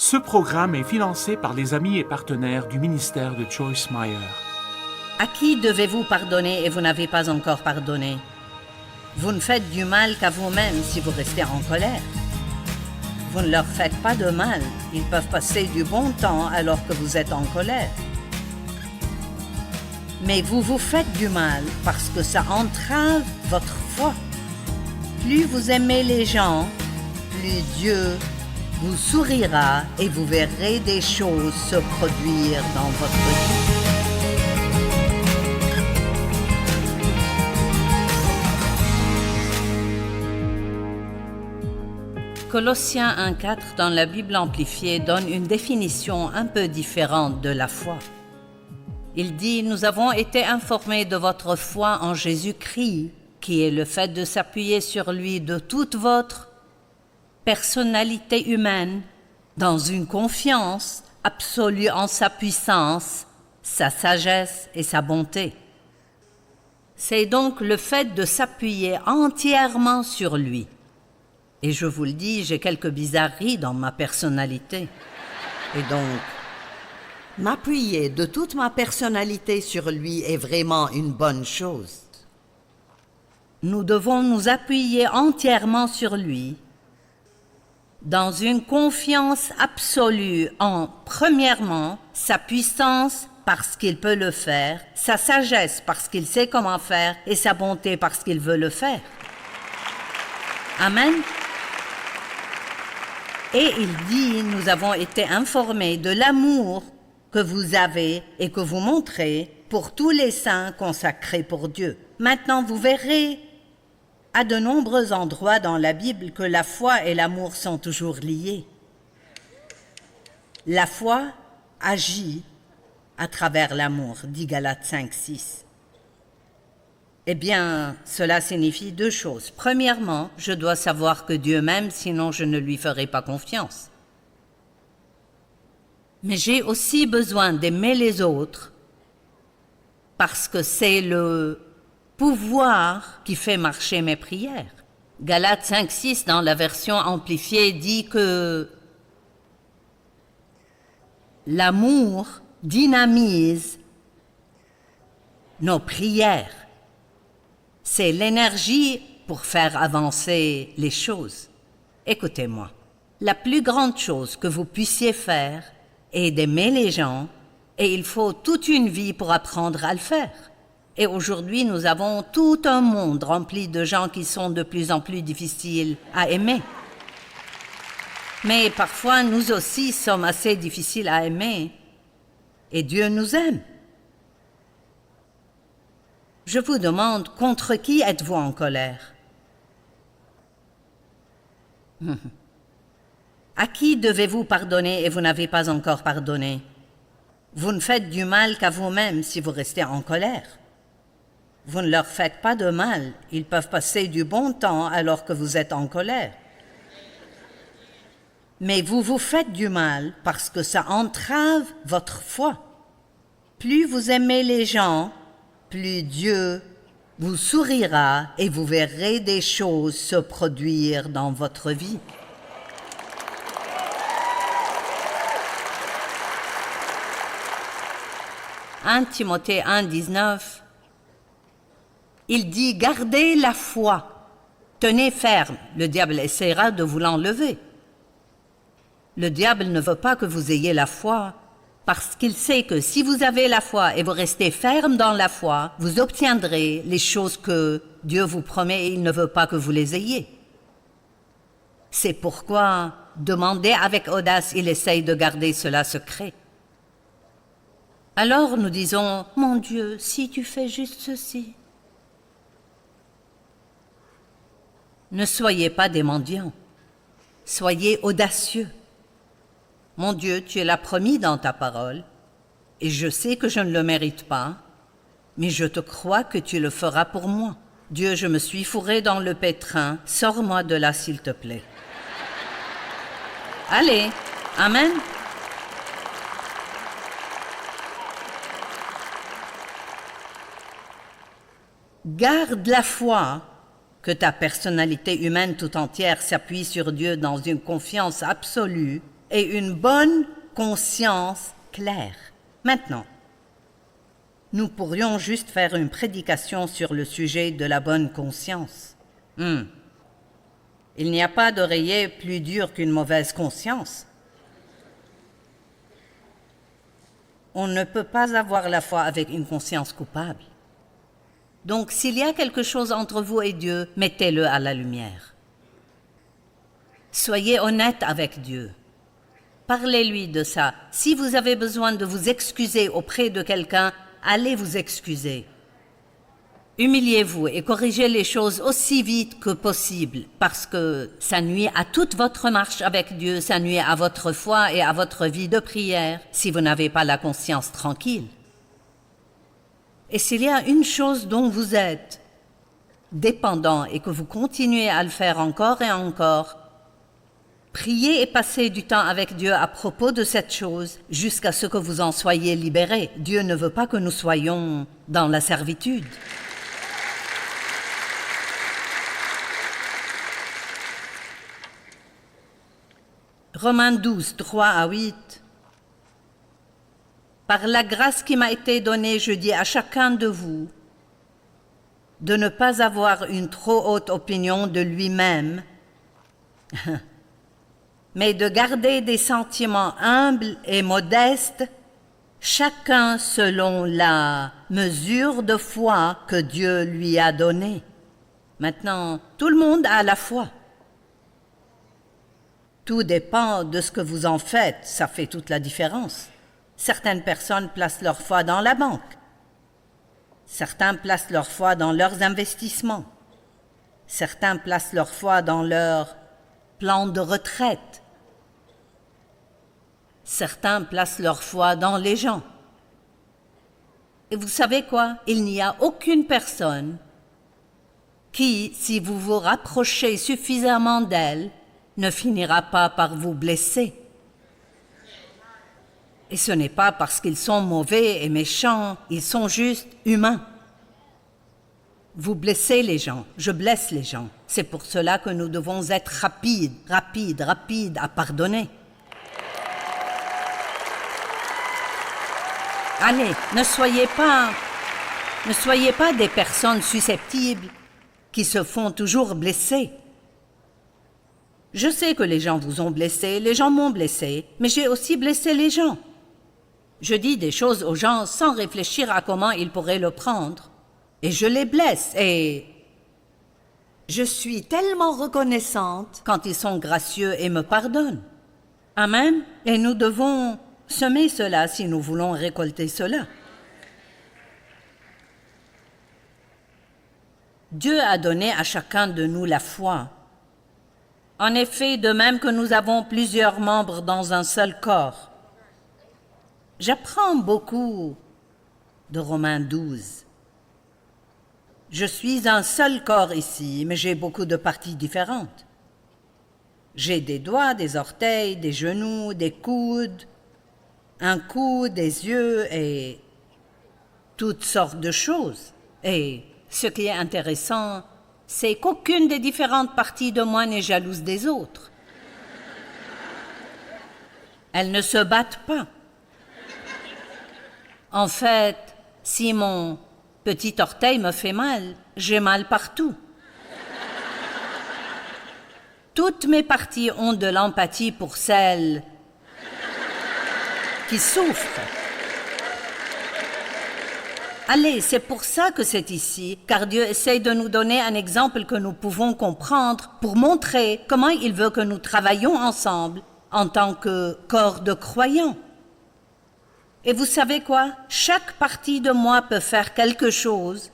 Ce programme est financé par les amis et partenaires du ministère de Joyce Meyer. À qui devez-vous pardonner et vous n'avez pas encore pardonné? Vous ne faites du mal qu'à vous-même si vous restez en colère. Vous ne leur faites pas de mal, ils peuvent passer du bon temps alors que vous êtes en colère. Mais vous vous faites du mal parce que ça entrave votre foi. Plus vous aimez les gens, plus Dieu vous sourira et vous verrez des choses se produire dans votre vie. Colossiens 1,4 dans la Bible amplifiée donne une définition un peu différente de la foi. Il dit « Nous avons été informés de votre foi en Jésus-Christ, qui est le fait de s'appuyer sur lui de toute votre personnalité humaine, dans une confiance absolue en sa puissance, sa sagesse et sa bonté. » C'est donc le fait de s'appuyer entièrement sur lui. Et je vous le dis, j'ai quelques bizarreries dans ma personnalité. Et donc, m'appuyer de toute ma personnalité sur lui est vraiment une bonne chose. Nous devons nous appuyer entièrement sur lui, dans une confiance absolue en, premièrement, sa puissance parce qu'il peut le faire, sa sagesse parce qu'il sait comment faire et sa bonté parce qu'il veut le faire. Amen. Et il dit, nous avons été informés de l'amour que vous avez et que vous montrez pour tous les saints consacrés pour Dieu. Maintenant, vous verrez à de nombreux endroits dans la Bible que la foi et l'amour sont toujours liés. La foi agit à travers l'amour, dit Galates 5,6. Eh bien, cela signifie deux choses. Premièrement, je dois savoir que Dieu m'aime, sinon je ne lui ferai pas confiance. Mais j'ai aussi besoin d'aimer les autres parce que c'est le pouvoir qui fait marcher mes prières. Galates 5,6 dans la version amplifiée dit que l'amour dynamise nos prières. C'est l'énergie pour faire avancer les choses. Écoutez-moi, la plus grande chose que vous puissiez faire est d'aimer les gens et il faut toute une vie pour apprendre à le faire. Et aujourd'hui, nous avons tout un monde rempli de gens qui sont de plus en plus difficiles à aimer. Mais parfois, nous aussi sommes assez difficiles à aimer et Dieu nous aime. Je vous demande, contre qui êtes-vous en colère? À qui devez-vous pardonner et vous n'avez pas encore pardonné? Vous ne faites du mal qu'à vous-même si vous restez en colère. Vous ne leur faites pas de mal, ils peuvent passer du bon temps alors que vous êtes en colère. Mais vous vous faites du mal parce que ça entrave votre foi. Plus vous aimez les gens, plus Dieu vous sourira et vous verrez des choses se produire dans votre vie. « 1 Timothée 1,19 » il dit « Gardez la foi, tenez ferme, le diable essaiera de vous l'enlever. » Le diable ne veut pas que vous ayez la foi, parce qu'il sait que si vous avez la foi et vous restez ferme dans la foi, vous obtiendrez les choses que Dieu vous promet et il ne veut pas que vous les ayez. C'est pourquoi demandez avec audace, il essaye de garder cela secret. Alors nous disons, mon Dieu, si tu fais juste ceci. Ne soyez pas des mendiants, soyez audacieux. Mon Dieu, tu l'as promis dans ta parole, et je sais que je ne le mérite pas, mais je te crois que tu le feras pour moi. Dieu, je me suis fourré dans le pétrin, sors-moi de là s'il te plaît. Allez, amen. Garde la foi, que ta personnalité humaine tout entière s'appuie sur Dieu dans une confiance absolue, et une bonne conscience claire. Maintenant, nous pourrions juste faire une prédication sur le sujet de la bonne conscience. Il n'y a pas d'oreiller plus dur qu'une mauvaise conscience. On ne peut pas avoir la foi avec une conscience coupable. Donc, s'il y a quelque chose entre vous et Dieu, mettez-le à la lumière. Soyez honnête avec Dieu. Parlez-lui de ça. Si vous avez besoin de vous excuser auprès de quelqu'un, allez vous excuser. Humiliez-vous et corrigez les choses aussi vite que possible, parce que ça nuit à toute votre marche avec Dieu, ça nuit à votre foi et à votre vie de prière, si vous n'avez pas la conscience tranquille. Et s'il y a une chose dont vous êtes dépendant et que vous continuez à le faire encore et encore, priez et passez du temps avec Dieu à propos de cette chose jusqu'à ce que vous en soyez libérés. Dieu ne veut pas que nous soyons dans la servitude. Romains 12, 3 à 8. Par la grâce qui m'a été donnée, je dis à chacun de vous de ne pas avoir une trop haute opinion de lui-même, mais de garder des sentiments humbles et modestes, chacun selon la mesure de foi que Dieu lui a donnée. Maintenant, tout le monde a la foi. Tout dépend de ce que vous en faites, ça fait toute la différence. Certaines personnes placent leur foi dans la banque. Certains placent leur foi dans leurs investissements. Certains placent leur foi dans leur plan de retraite. Certains placent leur foi dans les gens. Et vous savez quoi? Il n'y a aucune personne qui, si vous vous rapprochez suffisamment d'elle, ne finira pas par vous blesser. Et ce n'est pas parce qu'ils sont mauvais et méchants, ils sont juste humains. Vous blessez les gens, je blesse les gens. C'est pour cela que nous devons être rapides à pardonner. Allez, ne soyez pas des personnes susceptibles qui se font toujours blesser. Je sais que les gens vous ont blessé, les gens m'ont blessé, mais j'ai aussi blessé les gens. Je dis des choses aux gens sans réfléchir à comment ils pourraient le prendre. Et je les blesse et je suis tellement reconnaissante quand ils sont gracieux et me pardonnent. Amen. Et nous devons semer cela si nous voulons récolter cela. Dieu a donné à chacun de nous la foi. En effet, de même que nous avons plusieurs membres dans un seul corps. J'apprends beaucoup de Romains 12. Je suis un seul corps ici, mais j'ai beaucoup de parties différentes. J'ai des doigts, des orteils, des genoux, des coudes, un cou, des yeux et toutes sortes de choses. Et ce qui est intéressant, c'est qu'aucune des différentes parties de moi n'est jalouse des autres. Elles ne se battent pas. En fait, si mon petit orteil me fait mal, j'ai mal partout. Toutes mes parties ont de l'empathie pour celles qui souffrent. Allez, c'est pour ça que c'est ici, car Dieu essaie de nous donner un exemple que nous pouvons comprendre pour montrer comment il veut que nous travaillions ensemble en tant que corps de croyants. Et vous savez quoi? Chaque partie de moi peut faire quelque chose,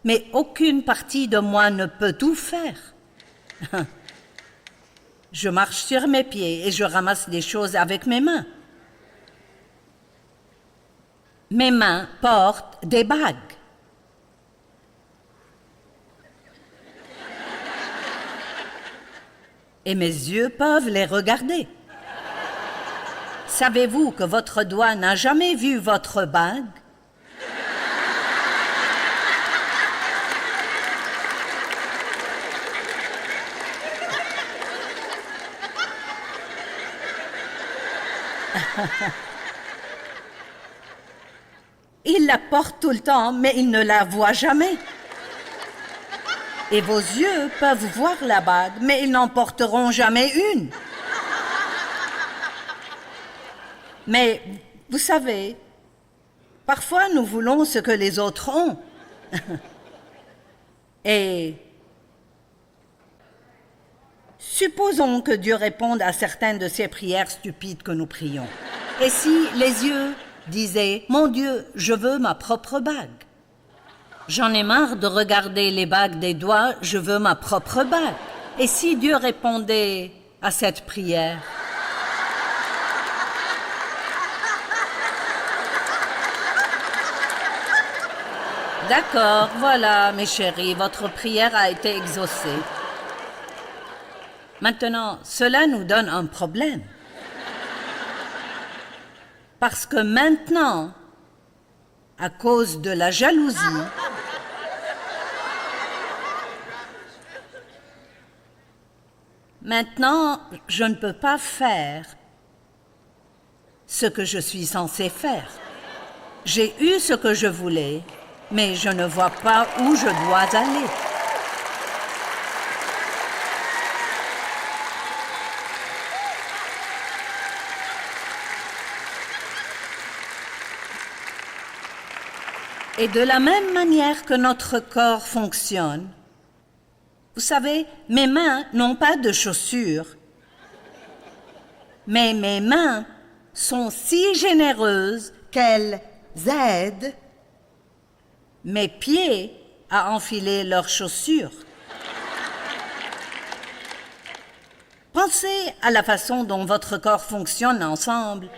mais aucune partie de moi ne peut tout faire. Je marche sur mes pieds et je ramasse des choses avec mes mains. Mes mains portent des bagues. Et mes yeux peuvent les regarder. Savez-vous que votre doigt n'a jamais vu votre bague? Il la porte tout le temps, mais il ne la voit jamais. Et vos yeux peuvent voir la bague, mais ils n'en porteront jamais une. Mais, vous savez, parfois nous voulons ce que les autres ont. Et supposons que Dieu réponde à certaines de ces prières stupides que nous prions. Et si les yeux disaient « Mon Dieu, je veux ma propre bague. J'en ai marre de regarder les bagues des doigts, je veux ma propre bague. » Et si Dieu répondait à cette prière? D'accord, voilà, mes chéris, votre prière a été exaucée. Maintenant, cela nous donne un problème. Parce que maintenant, à cause de la jalousie, maintenant, je ne peux pas faire ce que je suis censé faire. J'ai eu ce que je voulais, mais je ne vois pas où je dois aller. Et de la même manière que notre corps fonctionne, vous savez, mes mains n'ont pas de chaussures, mais mes mains sont si généreuses qu'elles aident mes pieds à enfiler leurs chaussures. Pensez à la façon dont votre corps fonctionne ensemble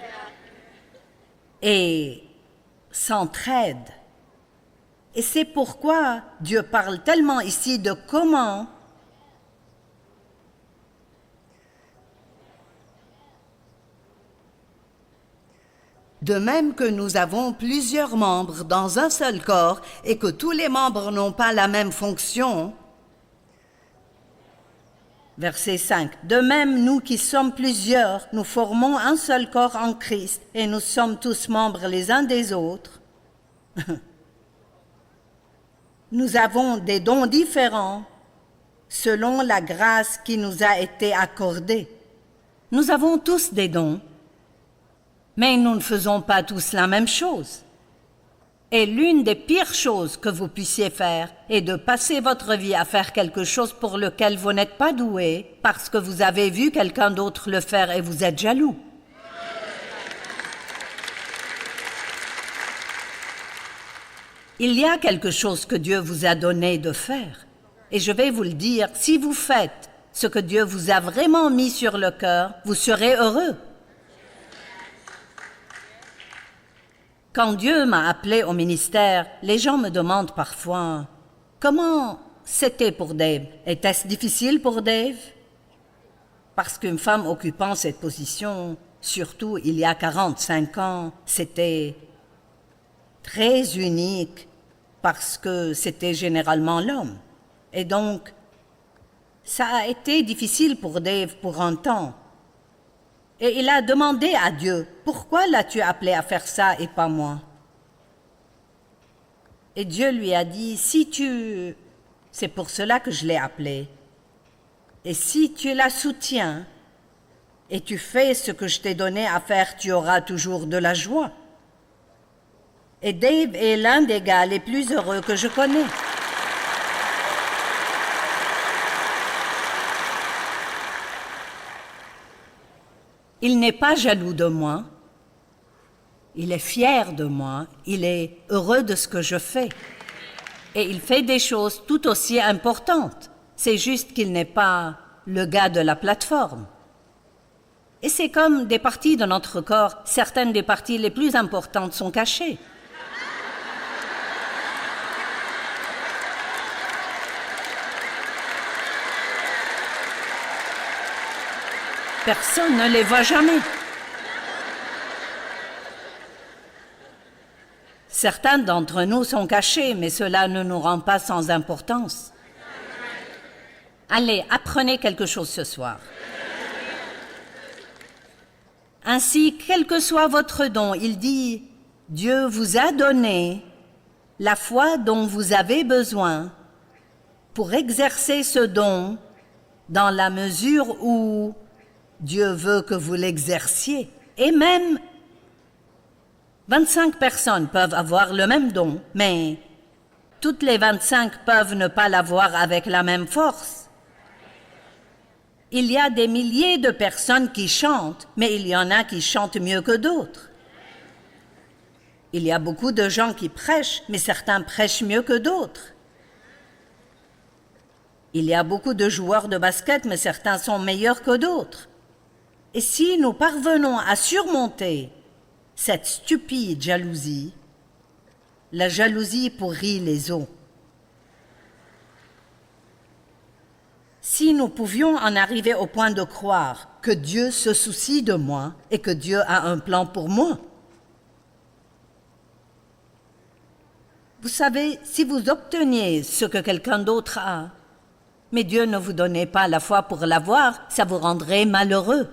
et s'entraide. Et c'est pourquoi Dieu parle tellement ici de comment de même que nous avons plusieurs membres dans un seul corps et que tous les membres n'ont pas la même fonction. Verset 5. De même, nous qui sommes plusieurs, nous formons un seul corps en Christ et nous sommes tous membres les uns des autres. Nous avons des dons différents selon la grâce qui nous a été accordée. Nous avons tous des dons, mais nous ne faisons pas tous la même chose. Et l'une des pires choses que vous puissiez faire est de passer votre vie à faire quelque chose pour lequel vous n'êtes pas doué parce que vous avez vu quelqu'un d'autre le faire et vous êtes jaloux. Il y a quelque chose que Dieu vous a donné de faire. Et je vais vous le dire, si vous faites ce que Dieu vous a vraiment mis sur le cœur, vous serez heureux. Quand Dieu m'a appelé au ministère, les gens me demandent parfois « Comment c'était pour Dave? Était-ce difficile pour Dave ?» Parce qu'une femme occupant cette position, surtout il y a 45 ans, c'était très unique parce que c'était généralement l'homme. Et donc, ça a été difficile pour Dave pour un temps. Et il a demandé à Dieu, « Pourquoi l'as-tu appelé à faire ça et pas moi ?» Et Dieu lui a dit, « C'est pour cela que je l'ai appelé. Et si tu la soutiens et tu fais ce que je t'ai donné à faire, tu auras toujours de la joie. » Et Dave est l'un des gars les plus heureux que je connais. Il n'est pas jaloux de moi, il est fier de moi, il est heureux de ce que je fais. Et il fait des choses tout aussi importantes. C'est juste qu'il n'est pas le gars de la plateforme. Et c'est comme des parties de notre corps, certaines des parties les plus importantes sont cachées. Personne ne les voit jamais. Certains d'entre nous sont cachés, mais cela ne nous rend pas sans importance. Allez, apprenez quelque chose ce soir. Ainsi, quel que soit votre don, il dit, Dieu vous a donné la foi dont vous avez besoin pour exercer ce don dans la mesure où Dieu veut que vous l'exerciez. Et même 25 personnes peuvent avoir le même don, mais toutes les 25 peuvent ne pas l'avoir avec la même force. Il y a des milliers de personnes qui chantent, mais il y en a qui chantent mieux que d'autres. Il y a beaucoup de gens qui prêchent, mais certains prêchent mieux que d'autres. Il y a beaucoup de joueurs de basket, mais certains sont meilleurs que d'autres. Et si nous parvenons à surmonter cette stupide jalousie, la jalousie pourrit les os. Si nous pouvions en arriver au point de croire que Dieu se soucie de moi et que Dieu a un plan pour moi. Vous savez, si vous obteniez ce que quelqu'un d'autre a, mais Dieu ne vous donnait pas la foi pour l'avoir, ça vous rendrait malheureux.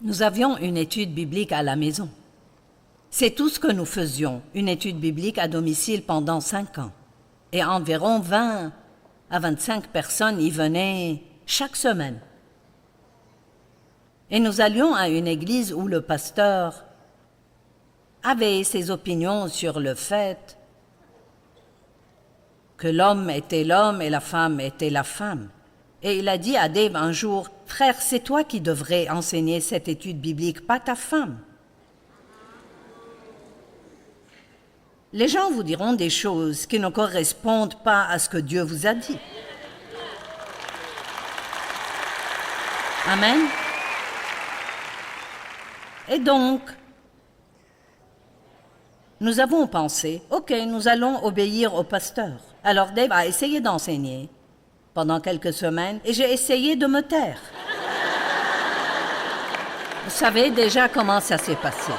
Nous avions une étude biblique à la maison. C'est tout ce que nous faisions, une étude biblique à domicile pendant 5 ans. Et environ 20 à 25 personnes y venaient chaque semaine. Et nous allions à une église où le pasteur avait ses opinions sur le fait que l'homme était l'homme et la femme était la femme. Et il a dit à Dave un jour, « Frère, c'est toi qui devrais enseigner cette étude biblique, pas ta femme. » Les gens vous diront des choses qui ne correspondent pas à ce que Dieu vous a dit. Amen. Et donc, nous avons pensé, ok, nous allons obéir au pasteur. Alors Dave a essayé d'enseigner pendant quelques semaines et j'ai essayé de me taire. Vous savez déjà comment ça s'est passé.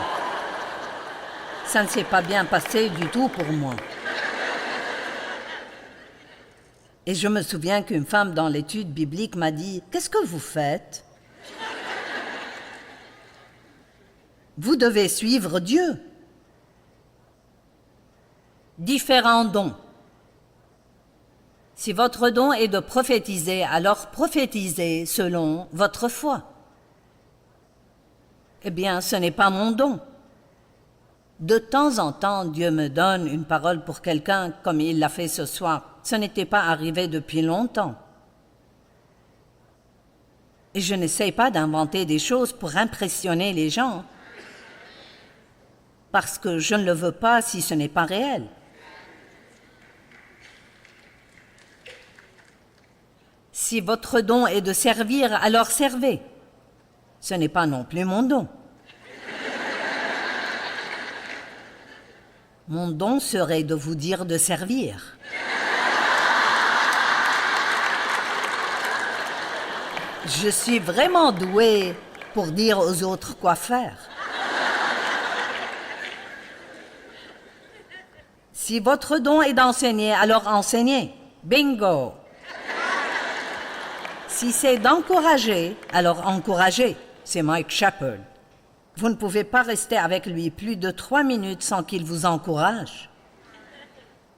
Ça ne s'est pas bien passé du tout pour moi. Et je me souviens qu'une femme dans l'étude biblique m'a dit, « Qu'est-ce que vous faites? Vous devez suivre Dieu. » Différents dons. Si votre don est de prophétiser, alors prophétisez selon votre foi. Eh bien, ce n'est pas mon don. De temps en temps, Dieu me donne une parole pour quelqu'un, comme il l'a fait ce soir. Ce n'était pas arrivé depuis longtemps. Et je n'essaye pas d'inventer des choses pour impressionner les gens, parce que je ne le veux pas si ce n'est pas réel. Si votre don est de servir, alors servez. Ce n'est pas non plus mon don. Mon don serait de vous dire de servir. Je suis vraiment douée pour dire aux autres quoi faire. Si votre don est d'enseigner, alors enseignez. Bingo! Si c'est d'encourager, alors encouragez. C'est Mike Shepard. Vous ne pouvez pas rester avec lui plus de 3 minutes sans qu'il vous encourage.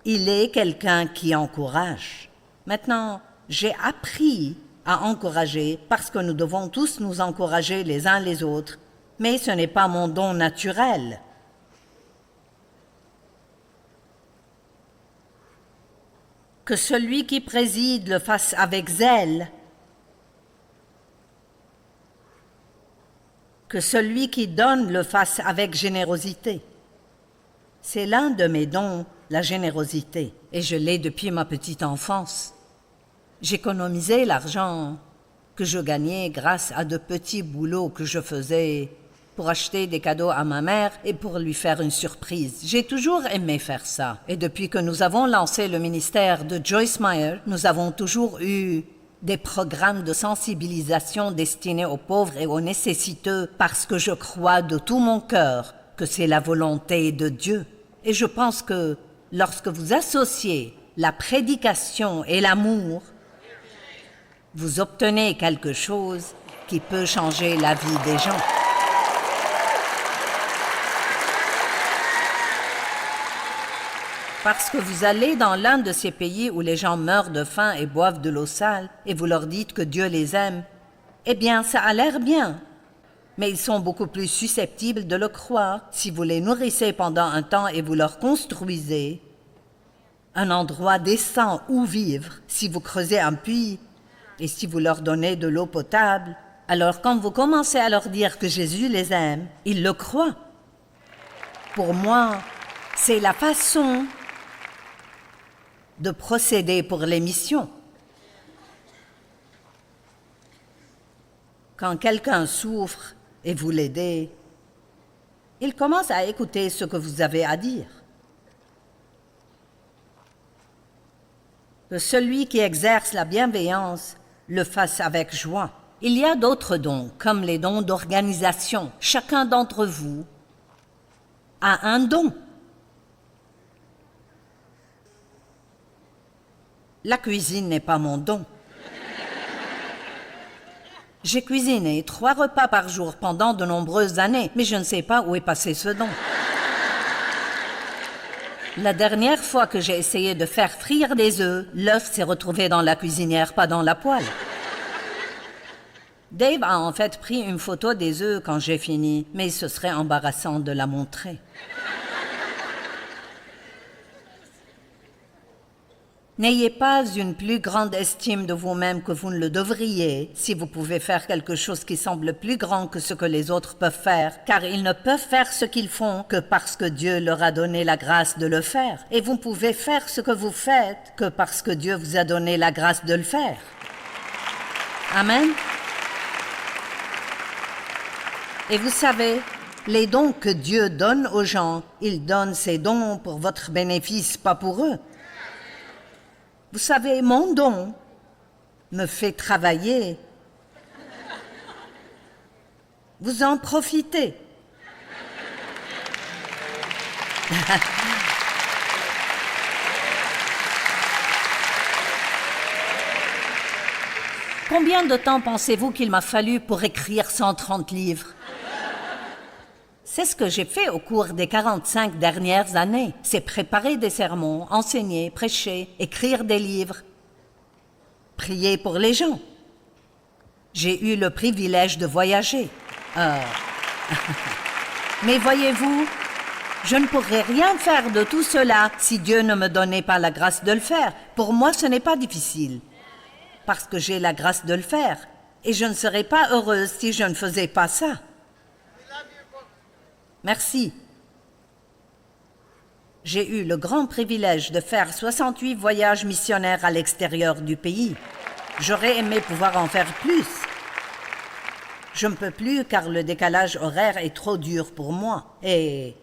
Il est quelqu'un qui encourage. Maintenant, j'ai appris à encourager parce que nous devons tous nous encourager les uns les autres, mais ce n'est pas mon don naturel. Que celui qui préside le fasse avec zèle, que celui qui donne le fasse avec générosité. C'est l'un de mes dons, la générosité, et je l'ai depuis ma petite enfance. J'économisais l'argent que je gagnais grâce à de petits boulots que je faisais pour acheter des cadeaux à ma mère et pour lui faire une surprise. J'ai toujours aimé faire ça. Et depuis que nous avons lancé le ministère de Joyce Meyer, nous avons toujours eu des programmes de sensibilisation destinés aux pauvres et aux nécessiteux parce que je crois de tout mon cœur que c'est la volonté de Dieu. Et je pense que lorsque vous associez la prédication et l'amour, vous obtenez quelque chose qui peut changer la vie des gens. Parce que vous allez dans l'un de ces pays où les gens meurent de faim et boivent de l'eau sale, et vous leur dites que Dieu les aime, eh bien, ça a l'air bien. Mais ils sont beaucoup plus susceptibles de le croire si vous les nourrissez pendant un temps et vous leur construisez un endroit décent où vivre, si vous creusez un puits et si vous leur donnez de l'eau potable. Alors quand vous commencez à leur dire que Jésus les aime, ils le croient. Pour moi, c'est la façon de procéder pour les missions. Quand quelqu'un souffre et vous l'aidez, il commence à écouter ce que vous avez à dire. Que celui qui exerce la bienveillance le fasse avec joie. Il y a d'autres dons, comme les dons d'organisation. Chacun d'entre vous a un don. La cuisine n'est pas mon don. J'ai cuisiné 3 repas par jour pendant de nombreuses années, mais je ne sais pas où est passé ce don. La dernière fois que j'ai essayé de faire frire des œufs, l'œuf s'est retrouvé dans la cuisinière, pas dans la poêle. Dave a en fait pris une photo des œufs quand j'ai fini, mais ce serait embarrassant de la montrer. N'ayez pas une plus grande estime de vous-même que vous ne le devriez si vous pouvez faire quelque chose qui semble plus grand que ce que les autres peuvent faire, car ils ne peuvent faire ce qu'ils font que parce que Dieu leur a donné la grâce de le faire. Et vous pouvez faire ce que vous faites que parce que Dieu vous a donné la grâce de le faire. Amen. Et vous savez, les dons que Dieu donne aux gens, il donne ces dons pour votre bénéfice, pas pour eux. Vous savez, mon don me fait travailler. Vous en profitez. Combien de temps pensez-vous qu'il m'a fallu pour écrire 130 livres? C'est ce que j'ai fait au cours des 45 dernières années. C'est préparer des sermons, enseigner, prêcher, écrire des livres, prier pour les gens. J'ai eu le privilège de voyager. Mais voyez-vous, je ne pourrais rien faire de tout cela si Dieu ne me donnait pas la grâce de le faire. Pour moi, ce n'est pas difficile, parce que j'ai la grâce de le faire. Et je ne serais pas heureuse si je ne faisais pas ça. Merci. J'ai eu le grand privilège de faire 68 voyages missionnaires à l'extérieur du pays. J'aurais aimé pouvoir en faire plus. Je ne peux plus car le décalage horaire est trop dur pour moi. Et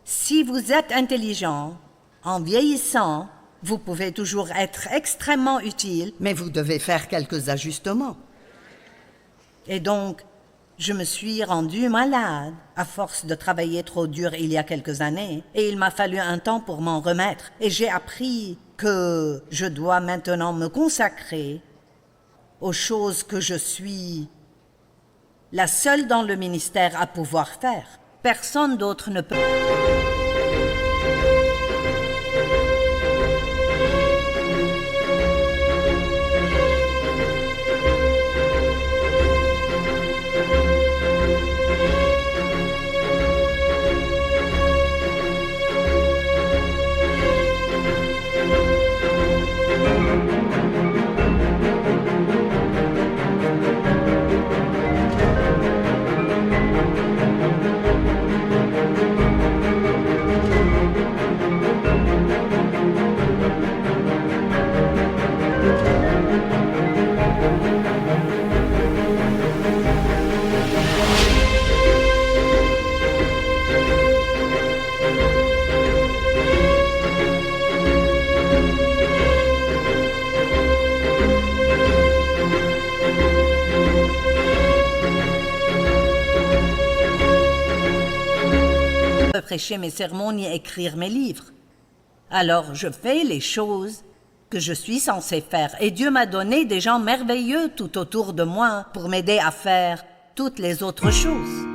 si vous êtes intelligent, en vieillissant, vous pouvez toujours être extrêmement utile, mais vous devez faire quelques ajustements. Et donc, je me suis rendue malade à force de travailler trop dur il y a quelques années et il m'a fallu un temps pour m'en remettre et j'ai appris que je dois maintenant me consacrer aux choses que je suis la seule dans le ministère à pouvoir faire. Personne d'autre ne peut. Prêcher mes sermons ni écrire mes livres. Alors je fais les choses que je suis censé faire. Et Dieu m'a donné des gens merveilleux tout autour de moi pour m'aider à faire toutes les autres choses.